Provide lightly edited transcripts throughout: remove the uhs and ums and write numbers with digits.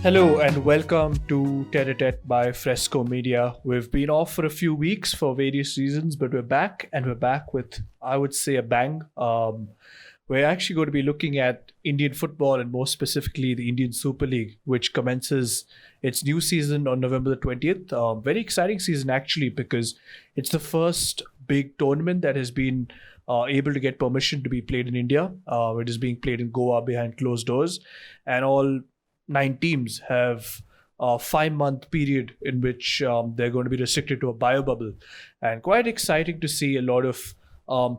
Hello and welcome to Tete by Fresco Media. We've been off for a few weeks for various reasons, but we're back and we're back with, I would say, a bang. We're actually going to be looking at Indian football and more specifically the Indian Super League, which commences its new season on November the 20th. Very exciting season actually because it's the first big tournament that has been able to get permission to be played in India. It is being played in Goa behind closed doors, and all 9 teams have a 5-month period in which they're going to be restricted to a bio bubble. And quite exciting to see a lot of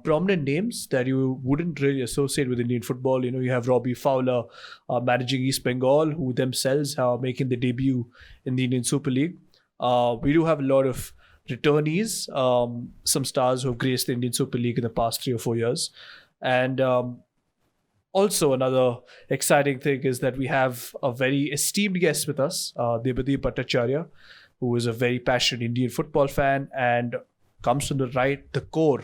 prominent names that you wouldn't really associate with Indian football. You know, you have Robbie Fowler managing East Bengal, who themselves are making the debut in the Indian Super League. We do have a lot of returnees, some stars who have graced the Indian Super League in the past 3 or 4 years. And also, another exciting thing is that we have a very esteemed guest with us, Dibyadeep, who is a very passionate Indian football fan and comes from the core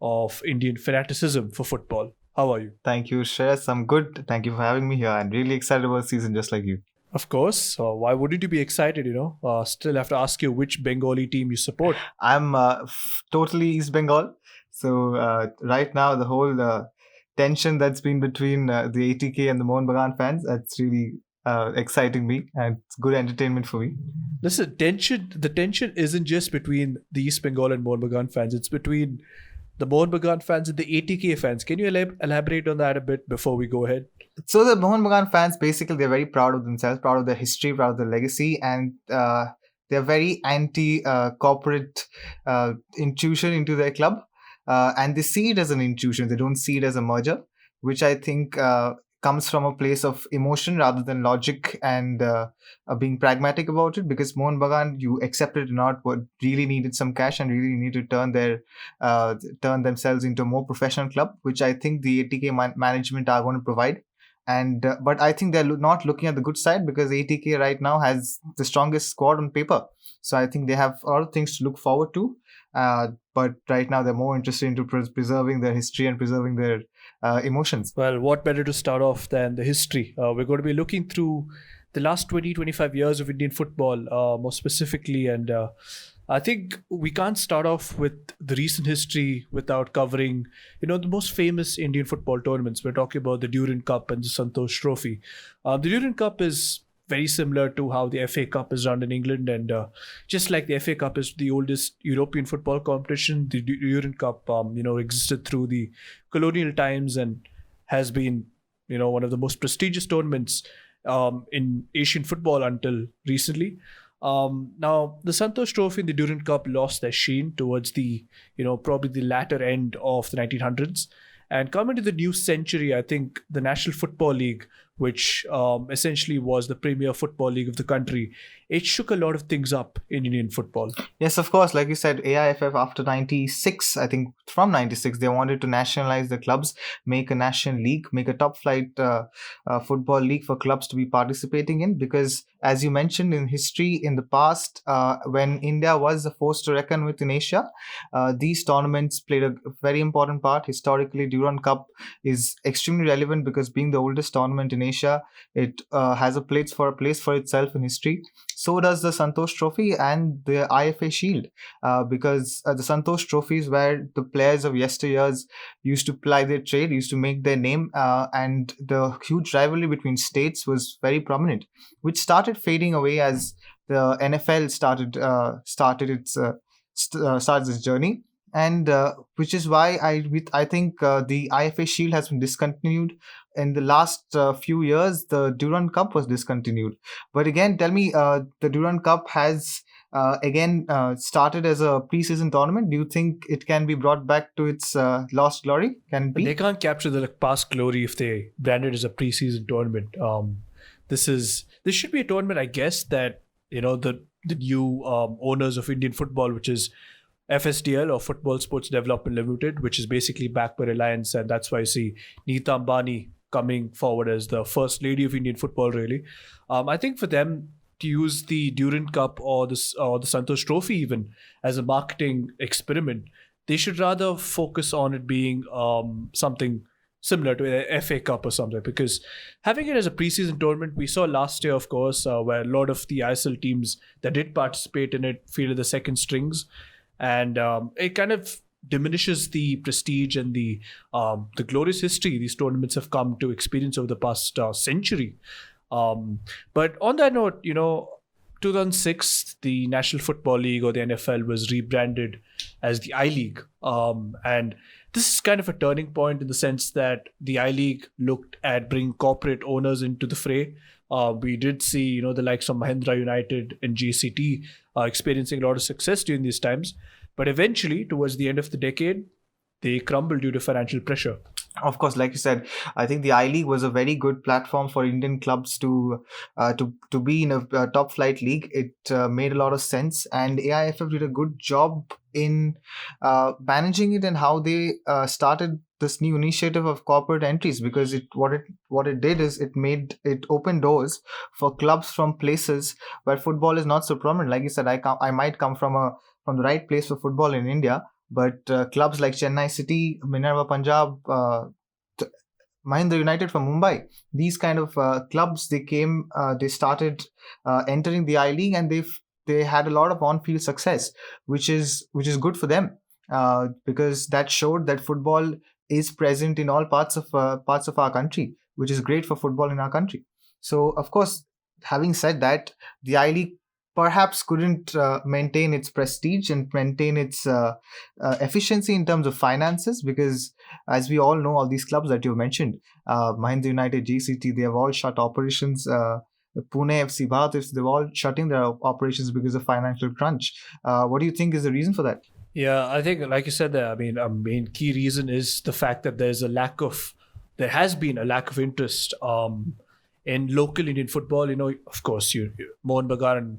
of Indian fanaticism for football. How are you? Thank you, Shreyas. I'm good. Thank you for having me here. I'm really excited about the season, just like you. Of course. Why wouldn't you be excited, Still have to ask you which Bengali team you support. I'm totally East Bengal. So right now, the whole tension that's been between the ATK and the Mohun Bagan fans, that's really exciting me, and it's good entertainment for me. Listen, the tension isn't just between the East Bengal and Mohun Bagan fans. It's between the Mohun Bagan fans and the ATK fans. Can you elaborate on that a bit before we go ahead? So the Mohun Bagan fans, basically, they're very proud of themselves, proud of their history, proud of their legacy, and they're very anti-corporate intrusion into their club. And they see it as an intrusion. They don't see it as a merger, which I think comes from a place of emotion rather than logic and being pragmatic about it. Because Mohun Bagan, you accept it or not, but really needed some cash and really need to turn themselves into a more professional club, which I think the ATK management are going to provide. And but I think they're not looking at the good side, because ATK right now has the strongest squad on paper. So I think they have a lot of things to look forward to. But right now they're more interested into preserving their history and preserving their emotions. Well, what better to start off than the history? We're going to be looking through the last 20-25 years of Indian football, more specifically. And I think we can't start off with the recent history without covering, the most famous Indian football tournaments. We're talking about the Durand Cup and the Santosh Trophy. The Durand Cup is very similar to how the FA Cup is run in England, and just like the FA Cup is the oldest European football competition, the Durand Cup, existed through the colonial times and has been, one of the most prestigious tournaments in Asian football until recently. Now, the Santosh Trophy and the Durand Cup lost their sheen towards the, probably the latter end of the 1900s. And coming to the new century, I think the National Football League, which essentially was the premier football league of the country, it shook a lot of things up in Indian football. Yes, of course. Like you said, AIFF after 96, I think from 96, they wanted to nationalize the clubs, make a national league, make a top flight football league for clubs to be participating in. Because as you mentioned in history, in the past, when India was a force to reckon with in Asia, these tournaments played a very important part. Historically, Durand Cup is extremely relevant because being the oldest tournament in Asia, it has a place for itself in history. So does the Santosh Trophy and the IFA Shield, because the Santosh Trophy is where the players of yesteryears used to ply their trade, used to make their name, and the huge rivalry between states was very prominent, which started fading away as the NFL started its journey. And which is why I think the IFA Shield has been discontinued. In the last few years, the Durand Cup was discontinued. But again, tell me, the Durand Cup has again started as a pre-season tournament. Do you think it can be brought back to its lost glory? Can it be? They can't capture the past glory if they brand it as a pre-season tournament. This should be a tournament, I guess, that the new owners of Indian football, which is FSDL, or Football Sports Development Limited, which is basically backed by Reliance, and that's why you see Neeta Ambani coming forward as the first lady of Indian football, really. I think for them to use the Durand Cup or the Santosh Trophy even as a marketing experiment, they should rather focus on it being something similar to a FA Cup or something, because having it as a preseason tournament, we saw last year, of course, where a lot of the ISL teams that did participate in it fielded the second strings, and it kind of diminishes the prestige and the glorious history these tournaments have come to experience over the past century. But on that note, 2006, the National Football League, or the NFL, was rebranded as the I League. And this is kind of a turning point in the sense that the I League looked at bringing corporate owners into the fray. We did see, the likes of Mahindra United and JCT experiencing a lot of success during these times. But eventually, towards the end of the decade, they crumbled due to financial pressure. Of course, like you said, I think the I League was a very good platform for Indian clubs to be in a top flight league. It made a lot of sense, and AIFF did a good job in managing it and how they started this new initiative of corporate entries, because what it did is it opened doors for clubs from places where football is not so prominent. Like you said, I might come from the right place for football in India. But clubs like Chennai City, Minerva Punjab, Mahindra United from Mumbai, these kind of clubs, they started entering the I League, and they had a lot of on-field success, which is good for them, because that showed that football is present in all parts of our country, which is great for football in our country. So, of course, having said that, the I League perhaps couldn't maintain its prestige and maintain its efficiency in terms of finances, because as we all know, all these clubs that you mentioned, Mahindra United, JCT, they have all shut operations. Pune FC, Bharat FC, they're all shutting their operations because of financial crunch. What do you think is the reason for that? Yeah, I think, like you said there, a main key reason is the fact that there has been a lack of interest in local Indian football. Of course, Mohun Bagan and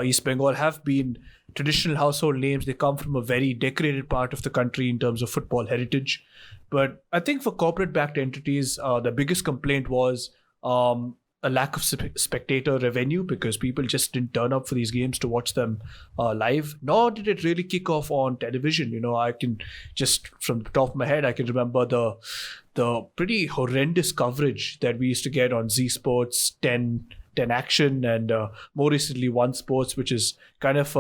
East Bengal have been traditional household names. They come from a very decorated part of the country in terms of football heritage. But I think for corporate-backed entities, the biggest complaint was a lack of spectator revenue, because people just didn't turn up for these games to watch them live. Nor did it really kick off on television. I can just, from the top of my head, I can remember the pretty horrendous coverage that we used to get on Z Sports, 10 Action, and more recently One Sports, which is kind of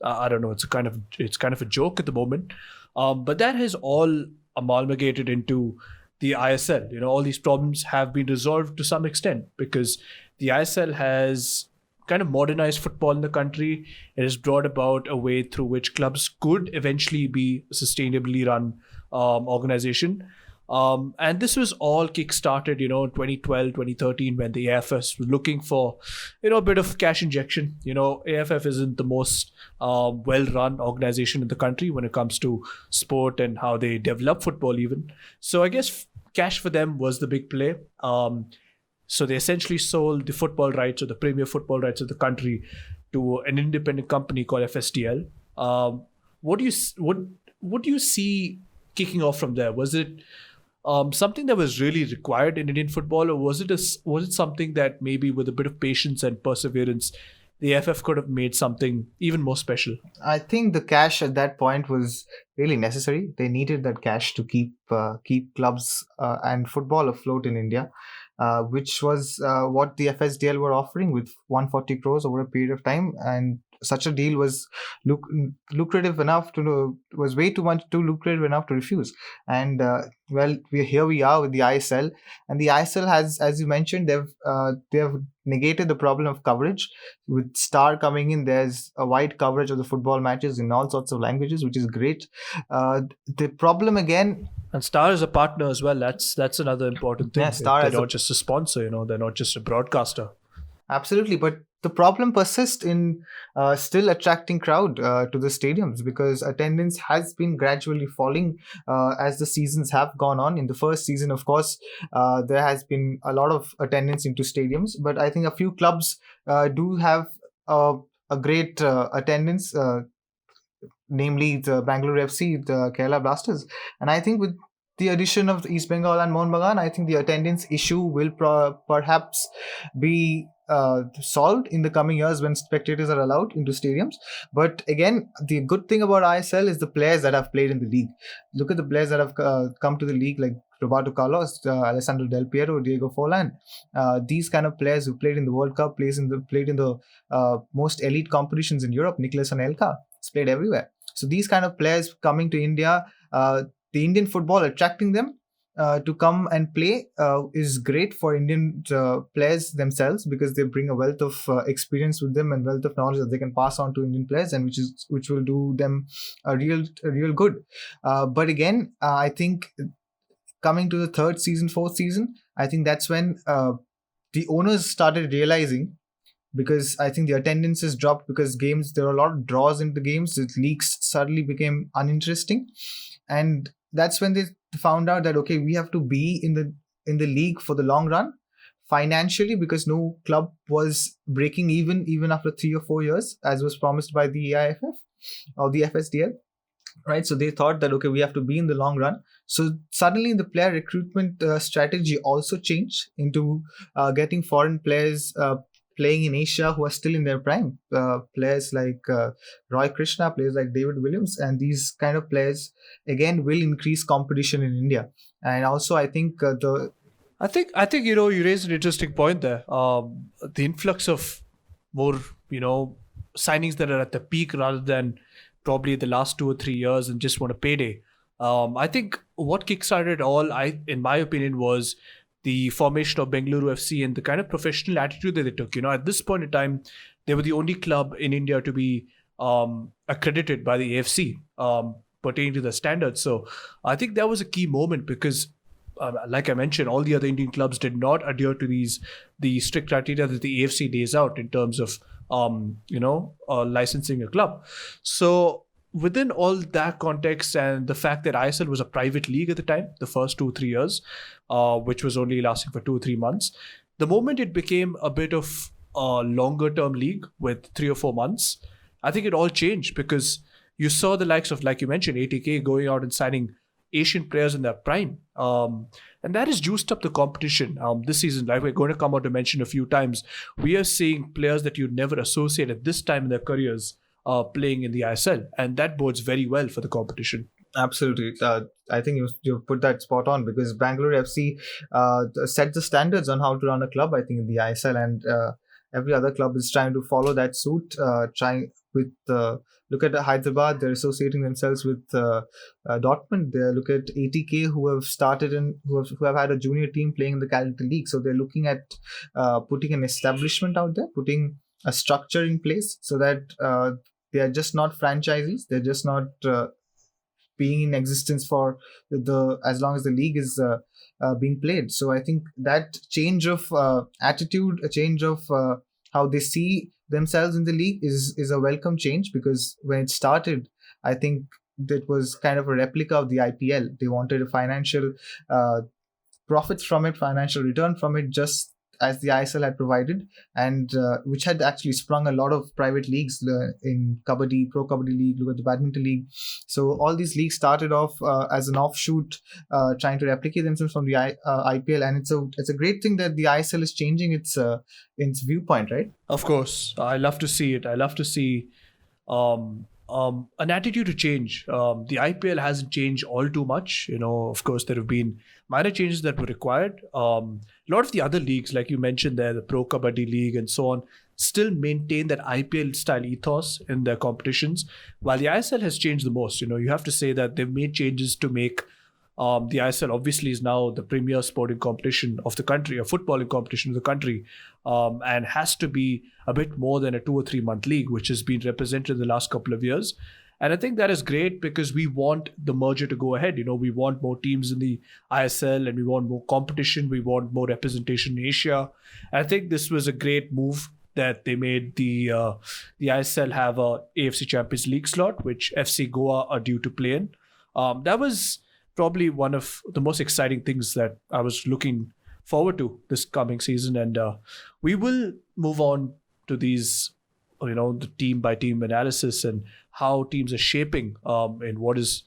I don't know, it's kind of a joke at the moment. But that has all amalgamated into the ISL. All these problems have been resolved to some extent, because the ISL has kind of modernized football in the country. It has brought about a way through which clubs could eventually be a sustainably run organization. And this was all kick-started, 2012, 2013, when the AFF was looking for, a bit of cash injection. AFF isn't the most well-run organization in the country when it comes to sport and how they develop football even. So I guess cash for them was the big play. So they essentially sold the football rights, or the premier football rights of the country, to an independent company called FSDL. What do you see kicking off from there? Was it something that was really required in Indian football, or was it something that maybe with a bit of patience and perseverance, the AFF could have made something even more special? I think the cash at that point was really necessary. They needed that cash to keep clubs and football afloat in India, which was what the FSDL were offering, with 140 crores over a period of time. And such a deal was lucrative enough was way too lucrative enough to refuse. And we are with the ISL, and the ISL has, as you mentioned, they've negated the problem of coverage. With Star coming in, there's a wide coverage of the football matches in all sorts of languages, which is great. The problem again. And Star is a partner as well. That's another important thing. Yeah, Star they're not just a sponsor, they're not just a broadcaster. Absolutely, but the problem persists in still attracting crowd to the stadiums, because attendance has been gradually falling as the seasons have gone on. In the first season, of course, there has been a lot of attendance into stadiums, but I think a few clubs do have a great attendance, namely the Bangalore FC, the Kerala Blasters. And I think with the addition of East Bengal and Mohun Bagan, I think the attendance issue will perhaps be solved in the coming years when spectators are allowed into stadiums. But again, the good thing about ISL is the players that have played in the league. Look at the players that have come to the league, like Roberto Carlos, Alessandro Del Piero, Diego Forlan. These kind of players who played in the World Cup, played in the most elite competitions in Europe. Nicolas Anelka has played everywhere. So these kind of players coming to India, the Indian football attracting them to come and play is great for Indian players themselves, because they bring a wealth of experience with them and wealth of knowledge that they can pass on to Indian players, and which will do them a real good. But again, I think coming to the third season, fourth season, I think that's when the owners started realizing, because I think the attendances dropped because there were a lot of draws in the games. The leagues suddenly became uninteresting, and that's when they found out that okay, we have to be in the league for the long run financially, because no club was breaking even after 3 or 4 years, as was promised by the AIFF or the FSDL. Right, so they thought that okay, we have to be in the long run. So suddenly the player recruitment strategy also changed into getting foreign players playing in Asia who are still in their prime. Players like Roy Krishna, players like David Williams, and these kind of players again will increase competition in India. And also, I think I think you raised an interesting point there. The influx of more signings that are at the peak rather than probably the last 2 or 3 years and just want a payday. I think what kickstarted it all, in my opinion, was the formation of Bengaluru FC and the kind of professional attitude that they took. At this point in time, they were the only club in India to be accredited by the AFC pertaining to the standards. So I think that was a key moment because, like I mentioned, all the other Indian clubs did not adhere to the strict criteria that the AFC lays out in terms of licensing a club. So within all that context and the fact that ISL was a private league at the time, the first 2-3 years, which was only lasting for 2 or 3 months, the moment it became a bit of a longer term league with 3 or 4 months, I think it all changed because you saw the likes of, like you mentioned, ATK going out and signing Asian players in their prime. And that has juiced up the competition. This season, like we're going to come out to mention a few times, we are seeing players that you'd never associate at this time in their careers playing in the ISL. And that bodes very well for the competition. Absolutely. I think you put that spot on because Bangalore FC set the standards on how to run a club, I think, in the ISL, and every other club is trying to follow that suit, look at Hyderabad, they're associating themselves with Dortmund. They look at ATK, who have started who have had a junior team playing in the Calcutta League. So they're looking at putting an establishment out there, putting a structure in place so that they are just not franchisees. They're just not being in existence for as long as the league is being played. So I think that change of attitude, a change of how they see themselves in the league is a welcome change, because when it started, I think it was kind of a replica of the IPL. They wanted a financial profits from it, financial return from it, just as the ISL had provided, and which had actually sprung a lot of private leagues in Kabaddi, Pro Kabaddi League, look at the Badminton League. So all these leagues started off as an offshoot, trying to replicate themselves from the IPL, and it's a great thing that the ISL is changing its viewpoint, right? Of course, I love to see it. I love to see an attitude to change. The IPL hasn't changed all too much. Of course, there have been minor changes that were required. A lot of the other leagues, like you mentioned there, the Pro Kabaddi League and so on, still maintain that IPL style ethos in their competitions, while the ISL has changed the most. You have to say that they've made changes to make the ISL obviously is now the premier sporting competition of the country, a footballing competition of the country, and has to be a bit more than a 2 or 3 month league, which has been represented in the last couple of years. And I think that is great because we want the merger to go ahead. We want more teams in the ISL and we want more competition. We want more representation in Asia. And I think this was a great move that they made the ISL have a AFC Champions League slot, which FC Goa are due to play in. That was probably one of the most exciting things that I was looking forward to this coming season. And we will move on to these, the team by team analysis and how teams are shaping in what is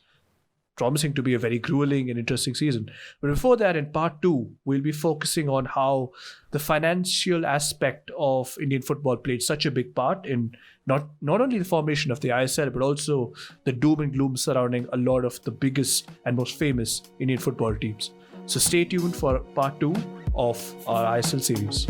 promising to be a very grueling and interesting season. But before that, in part 2, we'll be focusing on how the financial aspect of Indian football played such a big part in not only the formation of the ISL, but also the doom and gloom surrounding a lot of the biggest and most famous Indian football teams. So stay tuned for part 2 of our ISL series.